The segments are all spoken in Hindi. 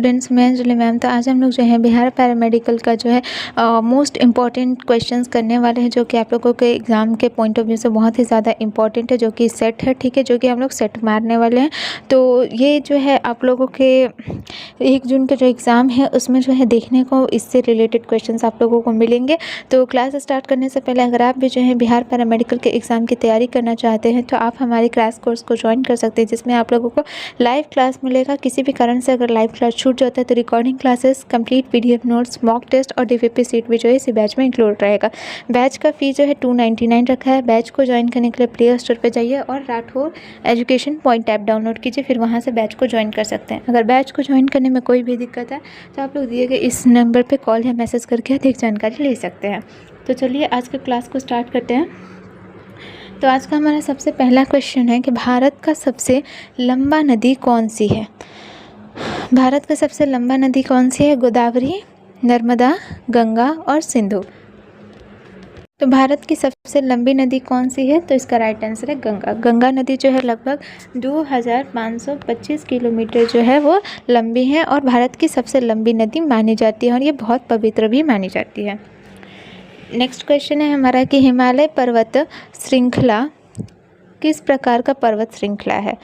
स्टूडेंट्स, मैं अंजलि मैम। तो आज हम लोग जो है बिहार पैरामेडिकल का जो है मोस्ट इम्पॉर्टेंट क्वेश्चंस करने वाले हैं, जो कि आप लोगों के एग्ज़ाम के पॉइंट ऑफ व्यू से बहुत ही ज़्यादा इंपॉर्टेंट है, जो कि सेट है, ठीक है, जो कि हम लोग सेट मारने वाले हैं। तो ये जो है आप लोगों के 1 जून का जो एग्ज़ाम है उसमें जो है देखने को इससे रिलेटेड क्वेश्चन आप लोगों को मिलेंगे। तो क्लास स्टार्ट करने से पहले अगर आप भी जो है बिहार पैरामेडिकल के एग्ज़ाम की तैयारी करना चाहते हैं तो आप हमारे क्रैश कोर्स को ज्वाइन कर सकते हैं, जिसमें आप लोगों को लाइव क्लास मिलेगा। किसी भी कारण से अगर लाइव क्लास छूट जाता है तो recording classes, complete PDF notes, mock test और डीवीपी सीट भी जो है इसी बैच में इंक्लूड रहेगा। बैच का फ़ी जो है 299 रखा है। बैच को ज्वाइन करने के लिए प्ले स्टोर पर जाइए और Rathore education point app download कीजिए, फिर वहाँ से बैच को ज्वाइन कर सकते हैं। अगर बैच को ज्वाइन करने में कोई भी दिक्कत है तो आप लोग दिए गए इस नंबर पर कॉल या मैसेज करके अधिक जानकारी ले सकते हैं। तो चलिए आज के क्लास को स्टार्ट करते हैं। तो आज का हमारा सबसे पहला क्वेश्चन है कि भारत का सबसे लंबा नदी कौन सी है। भारत का सबसे लंबा नदी कौन सी है? गोदावरी, नर्मदा, गंगा और सिंधु। तो भारत की सबसे लंबी नदी कौन सी है? तो इसका राइट आंसर है गंगा। गंगा नदी जो है लगभग 2525 किलोमीटर जो है वो लंबी है और भारत की सबसे लंबी नदी मानी जाती है और ये बहुत पवित्र भी मानी जाती है। नेक्स्ट क्वेश्चन है हमारा कि हिमालय पर्वत श्रृंखला किस प्रकार का पर्वत श्रृंखला है?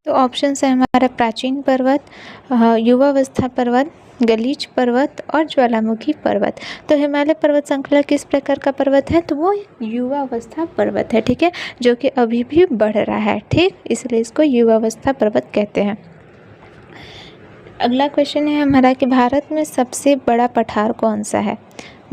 तो ऑप्शंस है हमारा प्राचीन पर्वत, युवावस्था पर्वत, गलीच पर्वत और ज्वालामुखी पर्वत। तो हिमालय पर्वत श्रृंखला किस प्रकार का पर्वत है? तो वो युवावस्था पर्वत है, ठीक है, जो कि अभी भी बढ़ रहा है, ठीक, इसलिए इसको युवावस्था पर्वत कहते हैं। अगला क्वेश्चन है हमारा कि भारत में सबसे बड़ा पठार कौन सा है?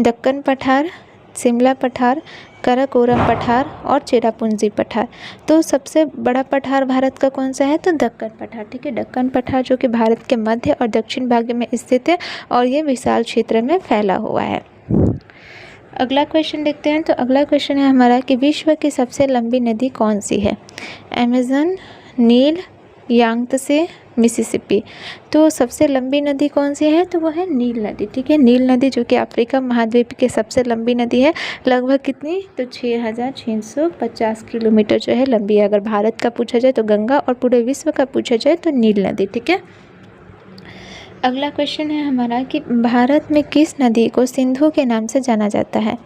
दक्कन पठार, शिमला पठार, काराकोरम पठार और चेरापूंजी पठार। तो सबसे बड़ा पठार भारत का कौन सा है? तो दक्कन पठार, ठीक है, दक्कन पठार जो कि भारत के मध्य और दक्षिण भाग में स्थित है और ये विशाल क्षेत्र में फैला हुआ है। अगला क्वेश्चन देखते हैं। तो अगला क्वेश्चन है हमारा कि विश्व की सबसे लंबी नदी कौन सी है? अमेज़न, नील, यांगत्से, मिसिसिपी। तो सबसे लंबी नदी कौन सी है? तो वो है नील नदी, ठीक है, नील नदी जो कि अफ्रीका महाद्वीप की सबसे लंबी नदी है। लगभग कितनी? तो 6650 किलोमीटर जो है लंबी है। अगर भारत का पूछा जाए तो गंगा और पूरे विश्व का पूछा जाए तो नील नदी, ठीक है। अगला क्वेश्चन है हमारा कि भारत में किस नदी को सिंधु के नाम से जाना जाता है?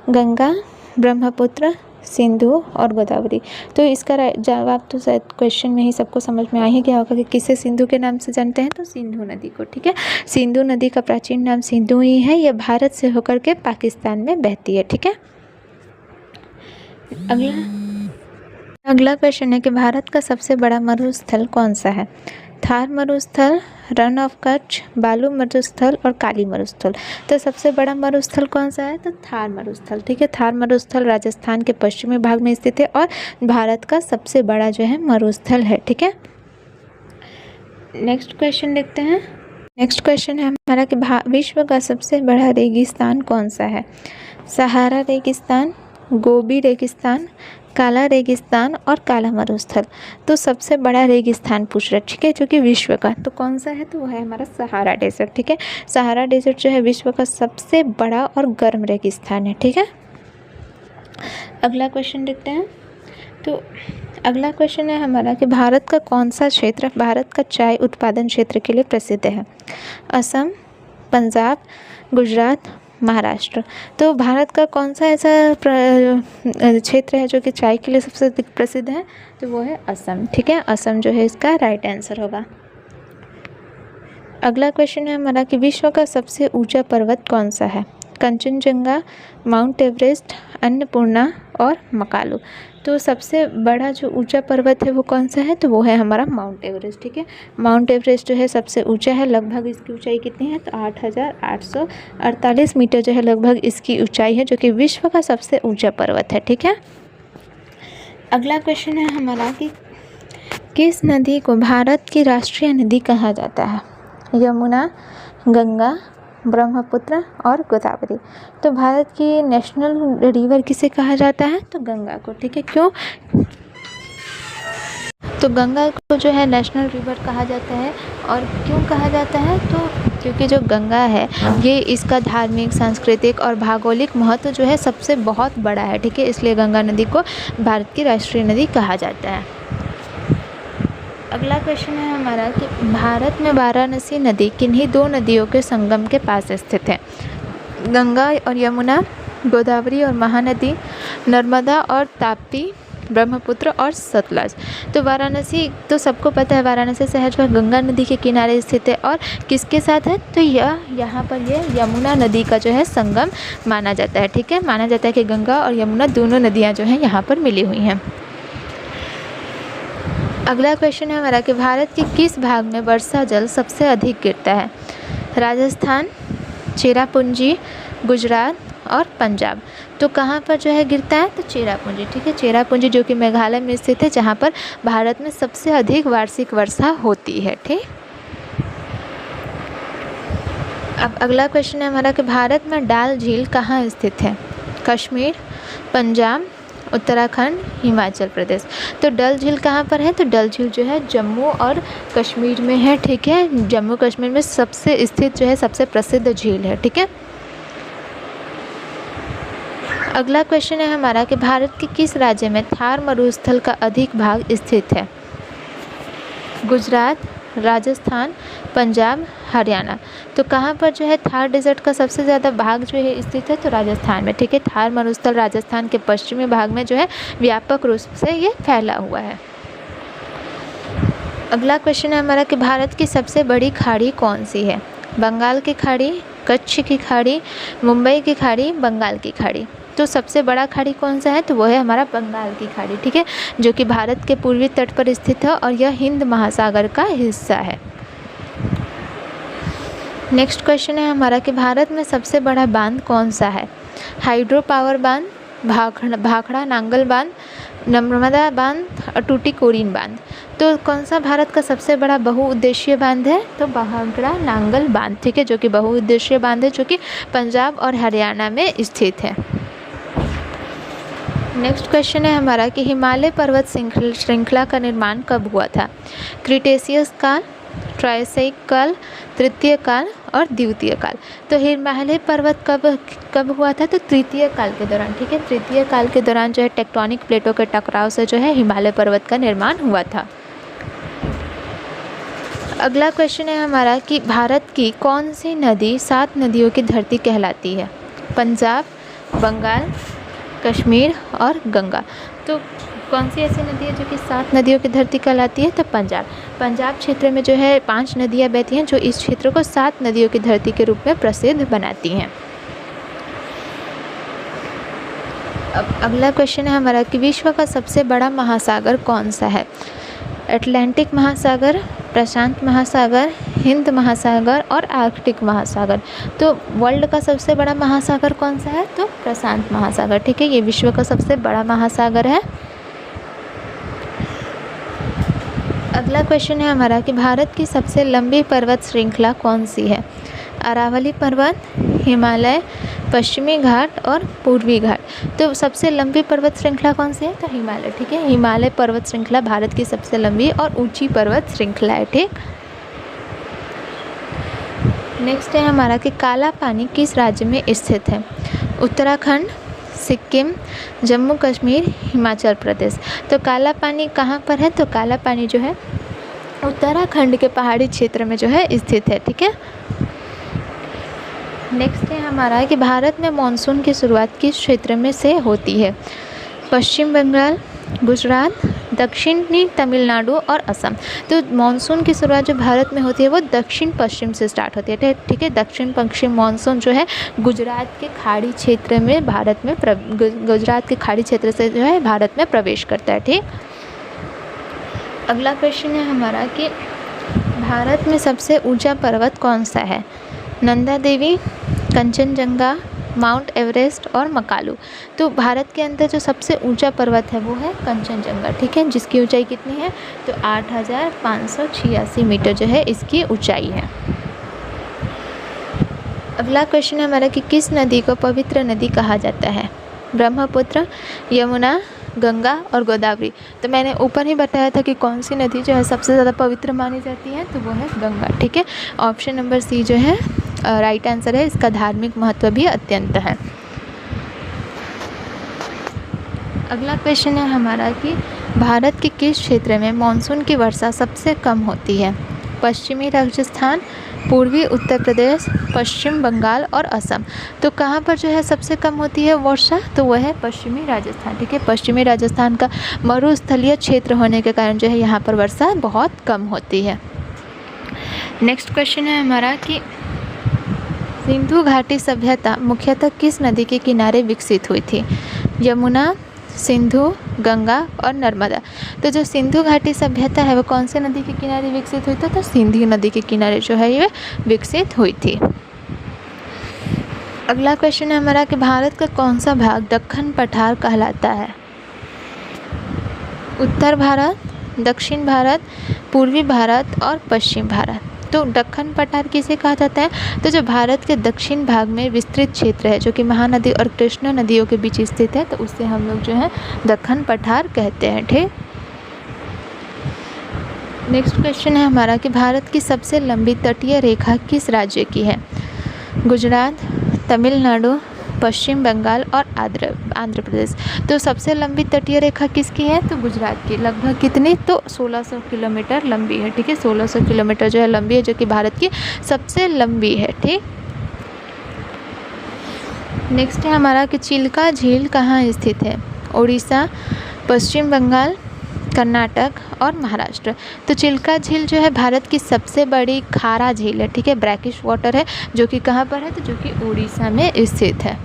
गंगा, ब्रह्मपुत्र, सिंधु और गोदावरी। तो इसका जवाब तो शायद क्वेश्चन में ही सबको समझ में आ ही गया होगा कि किसे सिंधु के नाम से जानते हैं, तो सिंधु नदी को, ठीक है। सिंधु नदी का प्राचीन नाम सिंधु ही है। यह भारत से होकर के पाकिस्तान में बहती है, ठीक है। अगला क्वेश्चन है कि भारत का सबसे बड़ा मरुस्थल कौन सा है? थार मरुस्थल, रन ऑफ कच्छ, बालू मरुस्थल और काली मरुस्थल। तो सबसे बड़ा मरुस्थल कौन सा है? तो थार मरुस्थल, ठीक है। थार मरुस्थल राजस्थान के पश्चिमी भाग में स्थित है और भारत का सबसे बड़ा जो है मरुस्थल है, ठीक है। नेक्स्ट क्वेश्चन देखते हैं। नेक्स्ट क्वेश्चन है हमारा कि विश्व का सबसे बड़ा रेगिस्तान कौन सा है? सहारा रेगिस्तान, गोबी रेगिस्तान, काला रेगिस्तान और काला मरुस्थल। तो सबसे बड़ा रेगिस्तान पूछ रहा है, ठीक है, जो कि विश्व का, तो कौन सा है? तो वो है हमारा सहारा डेजर्ट, ठीक है। सहारा डेजर्ट जो है विश्व का सबसे बड़ा और गर्म रेगिस्तान है, ठीक है। अगला क्वेश्चन देखते हैं। तो अगला क्वेश्चन है हमारा कि भारत का कौन सा क्षेत्र भारत का चाय उत्पादन क्षेत्र के लिए प्रसिद्ध है? असम, पंजाब, गुजरात, महाराष्ट्र। तो भारत का कौन सा ऐसा क्षेत्र है जो कि चाय के लिए सबसे प्रसिद्ध है? तो वो है असम, ठीक है। असम जो है इसका राइट आंसर होगा। अगला क्वेश्चन है हमारा कि विश्व का सबसे ऊंचा पर्वत कौन सा है? कंचनजंगा, माउंट एवरेस्ट, अन्नपूर्णा और मकालू। तो सबसे बड़ा जो ऊंचा पर्वत है वो कौन सा है? तो वो है हमारा माउंट एवरेस्ट, ठीक है। माउंट एवरेस्ट जो है सबसे ऊंचा है। लगभग इसकी ऊंचाई कितनी है? तो 8848 मीटर जो है लगभग इसकी ऊंचाई है, जो कि विश्व का सबसे ऊंचा पर्वत है, ठीक है। अगला क्वेश्चन है हमारा कि किस नदी को भारत की राष्ट्रीय नदी कहा जाता है? यमुना, गंगा, ब्रह्मपुत्र और गोदावरी। तो भारत की नेशनल रिवर किसे कहा जाता है? तो गंगा को, ठीक है। क्यों? तो गंगा को जो है नेशनल रिवर कहा जाता है। और क्यों कहा जाता है? तो क्योंकि जो गंगा है ये इसका धार्मिक, सांस्कृतिक और भौगोलिक महत्व जो है सबसे बहुत बड़ा है, ठीक है, इसलिए गंगा नदी को भारत की राष्ट्रीय नदी कहा जाता है। अगला क्वेश्चन है हमारा कि भारत में वाराणसी नदी किन्हीं दो नदियों के संगम के पास स्थित है? गंगा और यमुना, गोदावरी और महानदी, नर्मदा और ताप्ती, ब्रह्मपुत्र और सतलज। तो वाराणसी तो सबको पता है, वाराणसी शहर जो है गंगा नदी के किनारे स्थित है और किसके साथ है? तो यह यहाँ पर ये यमुना नदी का जो है संगम माना जाता है। ठीक है, माना जाता है कि गंगा और यमुना दोनों नदियाँ जो हैं यहाँ पर मिली हुई हैं। अगला क्वेश्चन है हमारा कि भारत के किस भाग में वर्षा जल सबसे अधिक गिरता है? राजस्थान, चेरापूंजी, गुजरात और पंजाब। तो कहाँ पर जो है गिरता है? तो चेरापूंजी। ठीक है, चेरापूंजी जो कि मेघालय में स्थित है, जहाँ पर भारत में सबसे अधिक वार्षिक वर्षा होती है। ठीक, अब अगला क्वेश्चन है हमारा कि भारत में डाल झील कहाँ स्थित है? कश्मीर, पंजाब, उत्तराखंड, हिमाचल प्रदेश। तो डल झील कहाँ पर है? तो डल झील जो है जम्मू और कश्मीर में है। ठीक है, जम्मू कश्मीर में सबसे स्थित जो है सबसे प्रसिद्ध झील है। ठीक है, अगला क्वेश्चन है हमारा कि भारत के किस राज्य में थार मरुस्थल का अधिक भाग स्थित है? गुजरात, राजस्थान, पंजाब, हरियाणा। तो कहाँ पर जो है थार डेजर्ट का सबसे ज़्यादा भाग जो है स्थित है? तो राजस्थान में। ठीक है, थार मरुस्थल राजस्थान के पश्चिमी भाग में जो है व्यापक रूप से ये फैला हुआ है। अगला क्वेश्चन है हमारा कि भारत की सबसे बड़ी खाड़ी कौन सी है? बंगाल की खाड़ी, कच्छ की खाड़ी, मुंबई की खाड़ी, बंगाल की खाड़ी। तो सबसे बड़ा खाड़ी कौन सा है? तो वो है हमारा बंगाल की खाड़ी। ठीक है, जो कि भारत के पूर्वी तट पर स्थित है और यह हिंद महासागर का हिस्सा है। नेक्स्ट क्वेश्चन है हमारा कि भारत में सबसे बड़ा बांध कौन सा है? हाइड्रो पावर बांध, भाखड़ा नांगल बांध, नर्मदा बांध और टूटीकोरिन बांध। तो कौन सा भारत का सबसे बड़ा बहुउद्देशीय बांध है? तो भाखड़ा नांगल बांध। ठीक है, जो कि बहुउद्देशीय बांध है, जो कि पंजाब और हरियाणा में स्थित है। नेक्स्ट क्वेश्चन है हमारा कि हिमालय पर्वत श्रृंखला का निर्माण कब हुआ था? क्रिटेशियस काल, ट्रायसिक काल, तृतीय काल और द्वितीय काल। तो हिमालय पर्वत कब हुआ था? तो तृतीय काल के दौरान। ठीक है, तृतीय काल के दौरान जो है टेक्टोनिक प्लेटों के टकराव से जो है हिमालय पर्वत का निर्माण हुआ था। अगला क्वेश्चन है हमारा कि भारत की कौन सी नदी 7 नदियों की धरती कहलाती है? पंजाब, बंगाल, कश्मीर और गंगा। तो कौन सी ऐसी नदी है जो कि 7 नदियों की धरती कहलाती है? तो पंजाब क्षेत्र में जो है 5 नदियाँ बहती हैं, जो इस क्षेत्र को 7 नदियों की धरती के रूप में प्रसिद्ध बनाती हैं। अब अगला क्वेश्चन है हमारा कि विश्व का सबसे बड़ा महासागर कौन सा है? अटलांटिक महासागर, प्रशांत महासागर, हिंद महासागर और आर्कटिक महासागर। तो वर्ल्ड का सबसे बड़ा महासागर कौन सा है? तो प्रशांत महासागर। ठीक है, ये विश्व का सबसे बड़ा महासागर है। अगला क्वेश्चन है हमारा कि भारत की सबसे लंबी पर्वत श्रृंखला कौन सी है? अरावली पर्वत, हिमालय, पश्चिमी घाट और पूर्वी घाट। तो सबसे लंबी पर्वत श्रृंखला कौन सी है? तो हिमालय। ठीक है, हिमालय पर्वत श्रृंखला भारत की सबसे लंबी और ऊंची पर्वत श्रृंखला है। ठीक, नेक्स्ट है हमारा कि काला पानी किस राज्य में स्थित है? उत्तराखंड, सिक्किम, जम्मू कश्मीर, हिमाचल प्रदेश। तो काला पानी कहाँ पर है? तो काला पानी जो है उत्तराखंड के पहाड़ी क्षेत्र में जो है स्थित है। ठीक है, नेक्स्ट है हमारा कि भारत में मानसून की शुरुआत किस क्षेत्र में से होती है? पश्चिम बंगाल, गुजरात, दक्षिणी तमिलनाडु और असम। तो मानसून की शुरुआत जो भारत में होती है वो दक्षिण पश्चिम से स्टार्ट होती है। ठीक है, दक्षिण पश्चिम मानसून जो है गुजरात के खाड़ी क्षेत्र में गुजरात के खाड़ी क्षेत्र से जो है भारत में प्रवेश करता है। ठीक, अगला क्वेश्चन है हमारा कि भारत में सबसे ऊंचा पर्वत कौन सा है? नंदा देवी, कंचनजंगा, माउंट एवरेस्ट और मकालू। तो भारत के अंदर जो सबसे ऊंचा पर्वत है वो है कंचनजंगा। ठीक है, जिसकी ऊंचाई कितनी है? तो 8,586 मीटर जो है इसकी ऊंचाई है। अगला क्वेश्चन है हमारा कि किस नदी को पवित्र नदी कहा जाता है? ब्रह्मपुत्र, यमुना, गंगा और गोदावरी। तो मैंने ऊपर ही बताया था कि कौन सी नदी जो है सबसे ज़्यादा पवित्र मानी जाती है, तो वो है गंगा। ठीक है, ऑप्शन नंबर सी जो है राइट आंसर है। इसका धार्मिक महत्व भी अत्यंत है। अगला क्वेश्चन है हमारा कि भारत के किस क्षेत्र में मानसून की वर्षा सबसे कम होती है? पश्चिमी राजस्थान, पूर्वी उत्तर प्रदेश, पश्चिम बंगाल और असम। तो कहाँ पर जो है सबसे कम होती है वर्षा? तो वह है पश्चिमी राजस्थान। ठीक है, पश्चिमी राजस्थान का मरुस्थलीय क्षेत्र होने के कारण जो है यहाँ पर वर्षा बहुत कम होती है। नेक्स्ट क्वेश्चन है हमारा कि सिंधु घाटी सभ्यता मुख्यतः किस नदी के किनारे विकसित हुई थी? यमुना, सिंधु, गंगा और नर्मदा। तो जो सिंधु घाटी सभ्यता है वो कौन से नदी के किनारे विकसित हुई थी? तो सिंधु नदी के किनारे जो है ये विकसित हुई थी। अगला क्वेश्चन है हमारा कि भारत का कौन सा भाग दक्कन पठार कहलाता है? उत्तर भारत, दक्षिण भारत, पूर्वी भारत और पश्चिम भारत। तो दक्कन पठार किसे कहा जाता है? तो जो भारत के दक्षिण भाग में विस्तृत क्षेत्र है जो कि महानदी और कृष्णा नदियों के बीच स्थित है, तो उससे हम लोग जो है दक्कन पठार कहते हैं। ठीक। नेक्स्ट क्वेश्चन है हमारा कि भारत की सबसे लंबी तटीय रेखा किस राज्य की है? गुजरात, तमिलनाडु, पश्चिम बंगाल और आंध्र प्रदेश। तो सबसे लंबी तटीय रेखा किसकी है? तो गुजरात की। लगभग कितनी? तो 1600 किलोमीटर लंबी है। ठीक है, 1600 किलोमीटर जो है लंबी है, जो कि भारत की सबसे लंबी है। ठीक। नेक्स्ट है हमारा कि चिल्का झील कहाँ स्थित है? उड़ीसा, पश्चिम बंगाल, कर्नाटक और महाराष्ट्र। तो चिल्का झील जो है भारत की सबसे बड़ी खारा झील है। ठीक है, ब्रैकिश वाटर है, जो कि कहाँ पर है? तो जो कि उड़ीसा में स्थित है।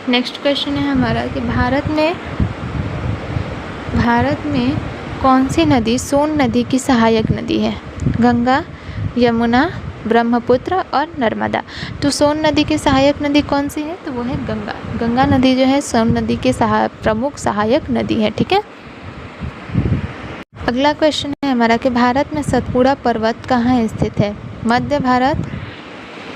नेक्स्ट क्वेश्चन है हमारा कि भारत में कौन सी नदी सोन नदी की सहायक नदी है? गंगा, यमुना, ब्रह्मपुत्र और नर्मदा। तो सोन नदी की सहायक नदी कौन सी है? तो वो है गंगा। गंगा नदी जो है सोन नदी के प्रमुख सहायक नदी है। ठीक है। अगला क्वेश्चन है हमारा कि भारत में सतपुड़ा पर्वत कहाँ स्थित है? मध्य भारत,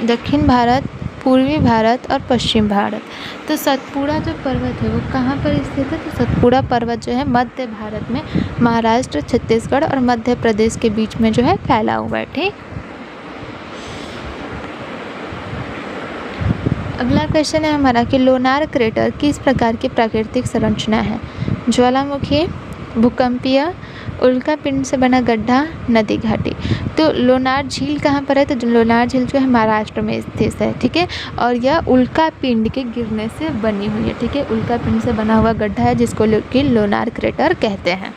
दक्षिण भारत, पूर्वी भारत और पश्चिम भारत। तो सतपुड़ा जो पर्वत है वो कहाँ पर स्थित है? तो सतपुड़ा पर्वत जो है मध्य भारत में महाराष्ट्र, छत्तीसगढ़ और मध्य प्रदेश के बीच में जो है फैला हुआ है। ठीक। अगला क्वेश्चन है हमारा कि लोनार क्रेटर किस प्रकार की प्राकृतिक संरचना है? ज्वालामुखी, भूकंपीय, उल्का पिंड से बना गड्ढा, नदी घाटी। तो लोनार झील कहाँ पर है? तो लोनार झील जो है महाराष्ट्र में स्थित है। ठीक है, और यह उल्का पिंड के गिरने से बनी हुई है। ठीक है, उल्का पिंड से बना हुआ गड्ढा है जिसको कि लोनार क्रेटर कहते हैं।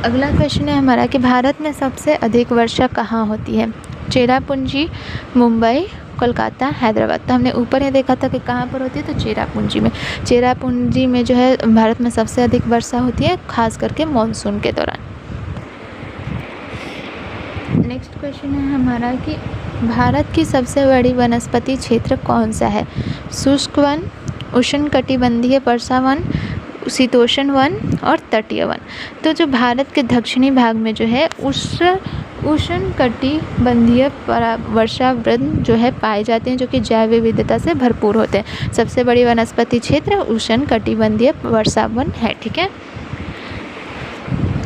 अगला क्वेश्चन है हमारा कि भारत में सबसे अधिक वर्षा कहाँ होती है? चेरापूंजी, मुंबई, कोलकाता, हैदराबाद। तो हमने ऊपर ही देखा था कि कहाँ पर होती है, तो चेरापूंजी में। चेरापूंजी में जो है भारत में सबसे अधिक वर्षा होती है, खास करके मानसून के दौरान। नेक्स्ट क्वेश्चन है हमारा कि भारत की सबसे बड़ी वनस्पति क्षेत्र कौन सा है? शुष्क वन, उष्णकटिबंधीय वर्षा वन, शीतोष्ण वन और तटीय वन। तो जो भारत के दक्षिणी भाग में जो है उष्णकटिबंधीय वर्षा वन जो है पाए जाते हैं, जो कि जैव विविधता से भरपूर होते हैं। सबसे बड़ी वनस्पति क्षेत्र उष्णकटिबंधीय वर्षा वन है। ठीक है।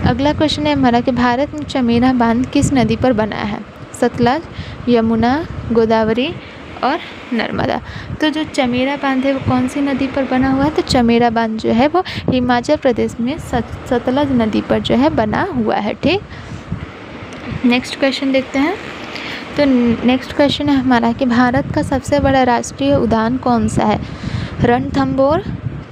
अगला क्वेश्चन है हमारा कि भारत में चमेरा बांध किस नदी पर बना है? सतलज, यमुना, गोदावरी और नर्मदा। तो जो चमेरा बांध है वो कौन सी नदी पर बना हुआ है? तो चमेरा बांध जो है वो हिमाचल प्रदेश में सतलज नदी पर जो है बना हुआ है। ठीक। नेक्स्ट क्वेश्चन देखते हैं। तो नेक्स्ट क्वेश्चन है हमारा कि भारत का सबसे बड़ा राष्ट्रीय उद्यान कौन सा है? रणथंभौर,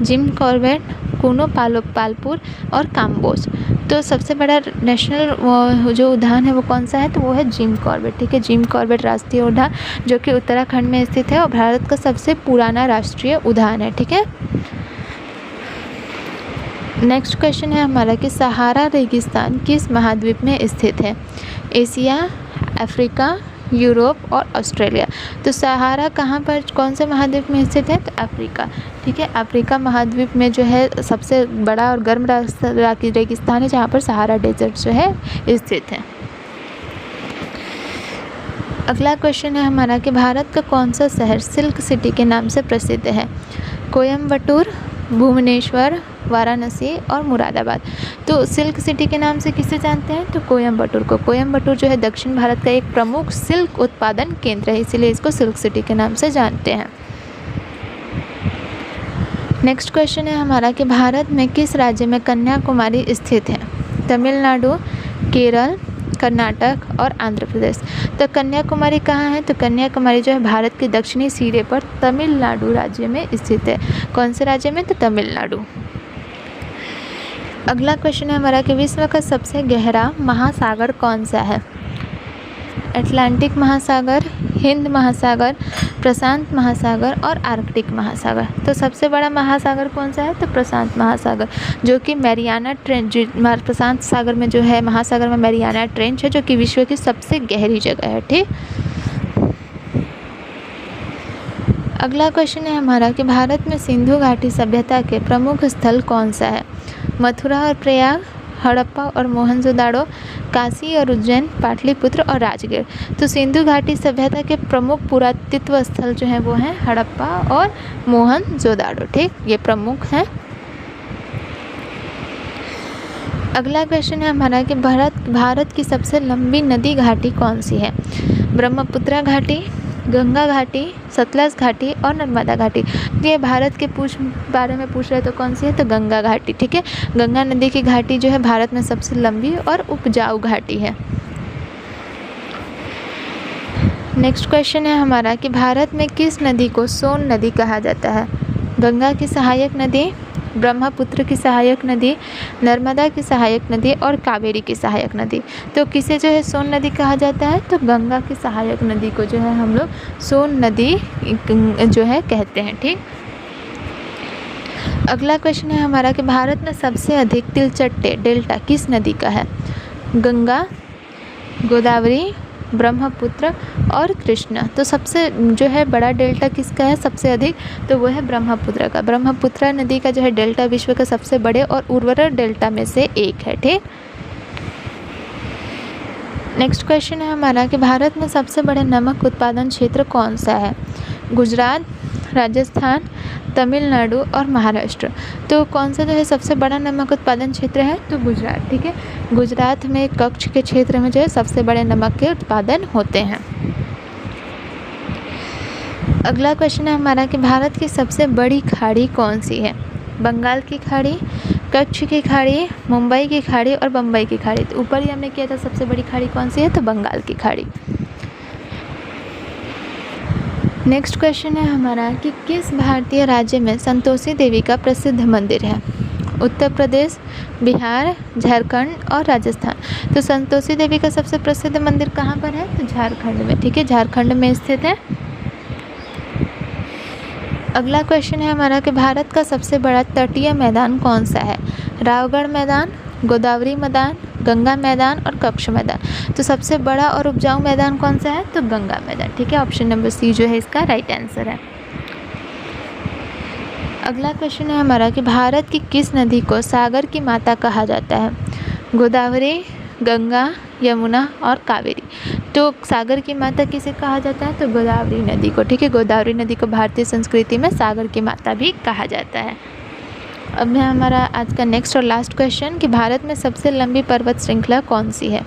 जिम कॉर्बेट, कूनो पालपुर और काम्बोज। तो सबसे बड़ा नेशनल जो उद्यान है वो कौन सा है? तो वो है जिम कॉर्बेट। ठीक है, जिम कॉर्बेट राष्ट्रीय उद्यान जो कि उत्तराखंड में स्थित है और भारत का सबसे पुराना राष्ट्रीय उद्यान है। ठीक है। नेक्स्ट क्वेश्चन है हमारा कि सहारा रेगिस्तान किस महाद्वीप में स्थित है? एशिया, अफ्रीका, यूरोप और ऑस्ट्रेलिया। तो सहारा कहाँ पर, कौन से महाद्वीप में स्थित है? तो अफ्रीका। ठीक है, अफ्रीका महाद्वीप में जो है सबसे बड़ा और गर्म रेगिस्तान है जहाँ पर सहारा डेजर्ट जो है स्थित है। अगला क्वेश्चन है हमारा कि भारत का कौन सा शहर सिल्क सिटी के नाम से प्रसिद्ध है? कोयम्बटूर, भुवनेश्वर, वाराणसी और मुरादाबाद। तो सिल्क सिटी के नाम से किसे जानते हैं? तो कोयम्बटूर को। कोयम्बटूर जो है दक्षिण भारत का एक प्रमुख सिल्क उत्पादन केंद्र है, इसीलिए इसको सिल्क सिटी के नाम से जानते हैं। नेक्स्ट क्वेश्चन है हमारा कि भारत में किस राज्य में कन्याकुमारी स्थित है? तमिलनाडु, केरल, कर्नाटक और आंध्र प्रदेश। तो कन्याकुमारी कहाँ है? तो कन्याकुमारी जो है भारत के दक्षिणी सिरे पर तमिलनाडु राज्य में स्थित है। कौन से राज्य में? तो तमिलनाडु। अगला क्वेश्चन है हमारा कि विश्व का सबसे गहरा महासागर कौन सा है? अटलांटिक महासागर, हिंद महासागर, प्रशांत महासागर और आर्कटिक महासागर। तो सबसे बड़ा महासागर कौन सा है? तो प्रशांत महासागर, जो कि मैरियाना ट्रेंच, प्रशांत सागर में जो है महासागर में मैरियाना ट्रेंच है, जो कि विश्व की सबसे गहरी जगह है। ठीक। अगला क्वेश्चन है हमारा कि भारत में सिंधु घाटी सभ्यता के प्रमुख स्थल कौन सा है? मथुरा और प्रयाग, हड़प्पा और मोहनजोदाड़ो, काशी और उज्जैन, पाटलिपुत्र और राजगीर। तो सिंधु घाटी सभ्यता के प्रमुख पुरातत्व स्थल जो हैं वो हैं हड़प्पा और मोहनजोदाड़ो। ठीक, ये प्रमुख हैं। अगला क्वेश्चन है हमारा कि भारत की सबसे लंबी नदी घाटी कौन सी है? ब्रह्मपुत्र घाटी, गंगा घाटी, सतलज घाटी और नर्मदा घाटी। ये भारत के बारे में पूछ रहे तो कौन सी है? तो गंगा घाटी। ठीक है, गंगा नदी की घाटी जो है भारत में सबसे लंबी और उपजाऊ घाटी है। नेक्स्ट क्वेश्चन है हमारा कि भारत में किस नदी को सोन नदी कहा जाता है? गंगा की सहायक नदी, ब्रह्मपुत्र की सहायक नदी, नर्मदा की सहायक नदी और कावेरी की सहायक नदी। तो किसे जो है सोन नदी कहा जाता है? तो गंगा की सहायक नदी को जो है हम लोग सोन नदी जो है कहते हैं। ठीक। अगला क्वेश्चन है हमारा कि भारत में सबसे अधिक तिलचट्टे डेल्टा किस नदी का है? गंगा, गोदावरी, ब्रह्मपुत्र और कृष्णा। तो सबसे जो है बड़ा डेल्टा किसका है सबसे अधिक? तो वो है ब्रह्मपुत्र का। ब्रह्मपुत्र नदी का जो है डेल्टा विश्व का सबसे बड़े और उर्वरक डेल्टा में से एक है। ठीक। नेक्स्ट क्वेश्चन है हमारा कि भारत में सबसे बड़े नमक उत्पादन क्षेत्र कौन सा है? गुजरात, राजस्थान, तमिलनाडु और महाराष्ट्र। तो कौन सा जो है सबसे बड़ा नमक उत्पादन क्षेत्र है? तो गुजरात। ठीक है, गुजरात में कच्छ के क्षेत्र में जो है सबसे बड़े नमक के उत्पादन होते हैं। अगला क्वेश्चन है हमारा कि भारत की सबसे बड़ी खाड़ी कौन सी है? बंगाल की खाड़ी, कच्छ की खाड़ी, मुंबई की खाड़ी और बम्बई की खाड़ी। तो ऊपर ही हमने किया था सबसे बड़ी खाड़ी कौन सी है? तो बंगाल की खाड़ी। नेक्स्ट क्वेश्चन है हमारा कि किस भारतीय राज्य में संतोषी देवी का प्रसिद्ध मंदिर है? उत्तर प्रदेश, बिहार, झारखंड और राजस्थान। तो संतोषी देवी का सबसे प्रसिद्ध मंदिर कहाँ पर है? तो झारखंड में। ठीक है, झारखंड में स्थित है। अगला क्वेश्चन है हमारा कि भारत का सबसे बड़ा तटीय मैदान कौन सा है? रावगढ़ मैदान, गोदावरी मैदान, गंगा मैदान और कच्छ मैदान। तो सबसे बड़ा और उपजाऊ मैदान कौन सा है? तो गंगा मैदान। ठीक है, ऑप्शन नंबर सी जो है इसका राइट आंसर है। अगला क्वेश्चन है हमारा कि भारत की किस नदी को सागर की माता कहा जाता है? गोदावरी, गंगा, यमुना और कावेरी। तो सागर की माता किसे कहा जाता है? तो गोदावरी नदी को। ठीक है, गोदावरी नदी को भारतीय संस्कृति में सागर की माता भी कहा जाता है। अब है हमारा आज का नेक्स्ट और लास्ट क्वेश्चन कि भारत में सबसे लंबी पर्वत श्रृंखला कौन सी है?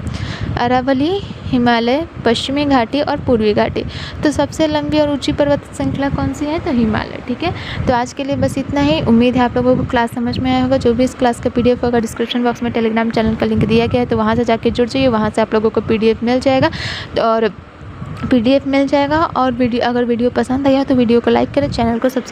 अरावली, हिमालय, पश्चिमी घाटी और पूर्वी घाटी। तो सबसे लंबी और ऊंची पर्वत श्रृंखला कौन सी है? तो हिमालय। ठीक है, तो आज के लिए बस इतना ही। उम्मीद है आप लोगों को क्लास समझ में आया होगा। जो भी इस क्लास का PDF होगा डिस्क्रिप्शन बॉक्स में टेलीग्राम चैनल का लिंक दिया गया है, तो वहाँ से जाके जुड़ जाइए। वहाँ से आप लोगों को PDF मिल जाएगा और वीडियो अगर वीडियो पसंद आया तो वीडियो को लाइक करें, चैनल को सब्सक्राइब